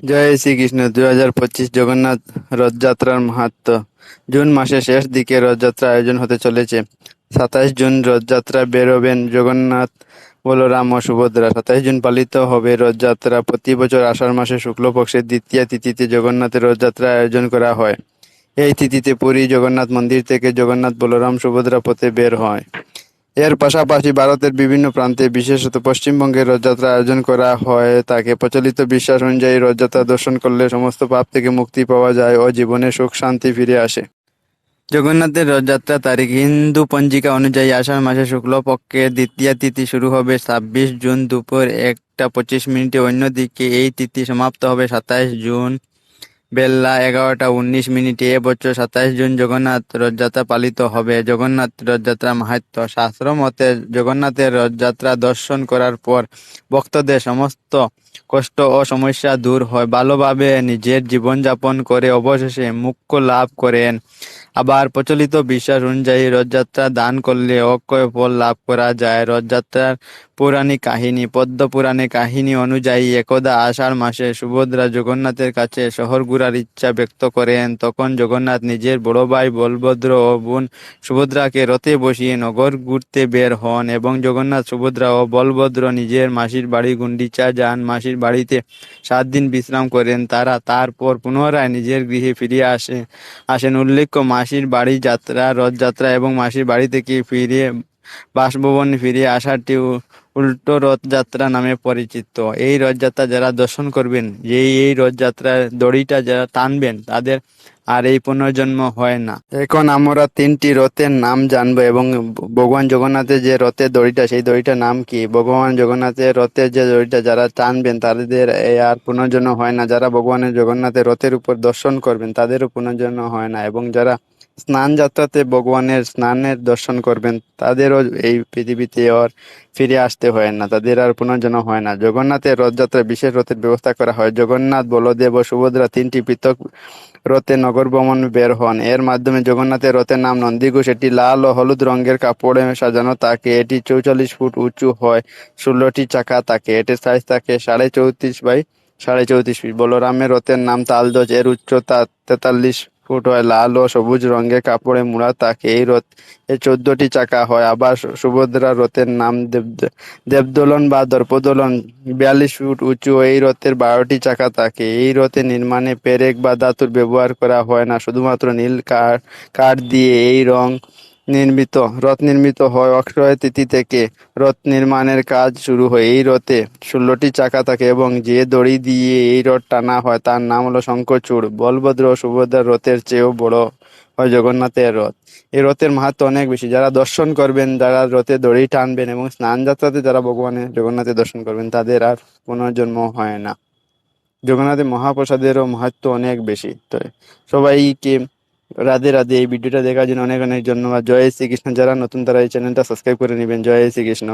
জয় শ্রীকৃষ্ণ। 2025 জগন্নাথ রথযাত্রার মাহাত্ম্য। জুন মাসের শেষ দিকে রথযাত্রা আয়োজন হতে চলেছে। 27 জুন রথযাত্রা বেরোবেন জগন্নাথ, বলরাম ও সুভদ্রা। 27 জুন পালিত হবে রথযাত্রা। প্রতি বছর আষাঢ় মাসের শুক্লপক্ষের দ্বিতীয়া তিথিতে জগন্নাথের রথযাত্রা আয়োজন করা হয়। এই তিথিতে পুরী জগন্নাথ মন্দির থেকে জগন্নাথ, বলরাম, সুভদ্রা পথে বের হয়। এর পাশাপাশি ভারতের বিভিন্ন প্রান্তে, বিশেষত পশ্চিমবঙ্গে রথযাত্রা আয়োজন করা হয় থাকে। প্রচলিত বিশ্বাস অনুযায়ী রথযাত্রা দর্শন করলে সমস্ত পাপ থেকে মুক্তি পাওয়া যায় ও জীবনে সুখ শান্তি ফিরে আসে। জগন্নাথের রথযাত্রা তারিখ হিন্দু পঞ্জিকা অনুযায়ী আষাঢ় মাসের শুক্লপক্ষের দ্বিতীয়া তিথি শুরু হবে 26 জুন দুপুর 1টা 25 মিনিটে। অন্যদিকে এই তিথি সমাপ্ত হবে 27 জুন বেলা 11টা 19 মিনিটে। এবছর 27 জুন জগন্নাথ রথযাত্রা পালিত হবে। জগন্নাথ রথযাত্রা মাহাত্ম্য। শাস্ত্র মতে জগন্নাথের রথযাত্রা দর্শন করার পর ভক্তদের সমস্ত কষ্ট ও সমস্যা দূর হয়, ভালোভাবে নিজের জীবনযাপন করে অবশেষে মোক্ষ লাভ করেন। আবার প্রচলিত বিশ্বাস অনুযায়ী রথযাত্রা দান করলে অক্ষয় ফল লাভ করা যায়। রথযাত্রার পৌরাণিক কাহিনী। পদ্ম পুরাণে কাহিনী অনুযায়ী একদা আষাঢ় মাসে সুভদ্রা জগন্নাথের কাছে শহর ঘোরার ইচ্ছা ব্যক্ত করেন। তখন জগন্নাথ নিজের বড় ভাই বলভদ্র ও বোন সুভদ্রাকে রথে বসিয়ে নগর ঘুরতে বের হন এবং জগন্নাথ, সুভদ্রা ও বলভদ্র নিজের মাসির বাড়ি গুন্ডিচা যান। মাসির বাড়িতে 7 দিন বিশ্রাম করেন তারা। তারপর পুনরায় নিজের গৃহে ফিরে আসেন। উল্লেখ্য, মাসির বাড়ি যাত্রা, রথযাত্রা এবং মাসির বাড়ি থেকে ফিরে বাসভবনে ফিরে আসাটি উল্টো রথযাত্রা নামে পরিচিত। এই রথযাত্রা যারা দর্শন করবেন, এই রথযাত্রার দড়িটা যারা টানবেন, তাদের আর এই পুনর্জন্ম হয় না। এখন আমরা 3টি রথের নাম জানবো এবং ভগবান জগন্নাথের যে রথের দড়িটা, সেই দড়িটার নাম কি। ভগবান জগন্নাথের রথের যে দড়িটা যারা টানবেন তাদের আর পুনর্জন্ম হয় না। যারা ভগবানের জগন্নাথের রথের উপর দর্শন করবেন তাদেরও পুনর্জন্ম হয় না। এবং যারা স্নান যাত্রাতে ভগবানের স্নানের দর্শন করবেন তাদেরও এই পৃথিবীতে আর ফিরে আসতে হয় না, তাদের আর পুনর্জন্ম হয় না। জগন্নাথের রথযাত্রায় বিশেষ রথের ব্যবস্থা করা হয়। জগন্নাথ, বলদেব ও সুভদ্রা 3টি পৃথক রথে নগর ভ্রমণ বের হন। এর মাধ্যমে জগন্নাথের রথের নাম নন্দীঘোষ। এটি লাল ও হলুদ রঙের কাপড়ে সাজানো থাকে। এটি 44 ফুট উঁচু হয়। 16টি চাকা থাকে। এটির সাইজ থাকে 34.5 বাই 34.5 ফিট। বলরামের রথের নাম তালধ্বজ। এর উচ্চতা 43 ফুট হয়। লাল ও সবুজ রঙের কাপড়ে মোড়া থাকে। এই রথ এর 14টি চাকা হয়। আবার সুভদ্রার রথের নাম দেবদোলন বা দর্পদোলন। 42 ফুট উঁচু। এই রথের 12টি চাকা থাকে। এই রথের নির্মাণে পেরেক বা ধাতুর ব্যবহার করা হয় না, শুধুমাত্র নীল কাঠ দিয়ে এই রথ নির্মিত হয়। অক্ষয় তৃতীয়া থেকে রথ নির্মাণের কাজ শুরু হয়। এই রথে 16টি চাকা থাকে এবং যে দড়ি দিয়ে এই রথ টানা হয় তার নাম হলো শঙ্খচূড়। বলভদ্র ও সুভদ্রার রথের চেয়েও বড় হয় জগন্নাথের রথ। এই রথের মাহাত্ম্য অনেক বেশি। যারা দর্শন করবেন, যারা রথে দড়ি টানবেন এবং স্নান যাত্রাতে যারা ভগবানের জগন্নাথের দর্শন করবেন, তাদের আর পুনর্জন্ম হয় না। জগন্নাথের মহাপ্রসাদেরও মাহাত্ম্য অনেক বেশি। তো সবাইকে রাধে রাধে। এই ভিডিওটা দেখার জন্য অনেক অনেক ধন্যবাদ। জয় শ্রীকৃষ্ণ। যারা নতুন তারা এই চ্যানেলটা সাবস্ক্রাইব করে নেবেন। জয় শ্রীকৃষ্ণ।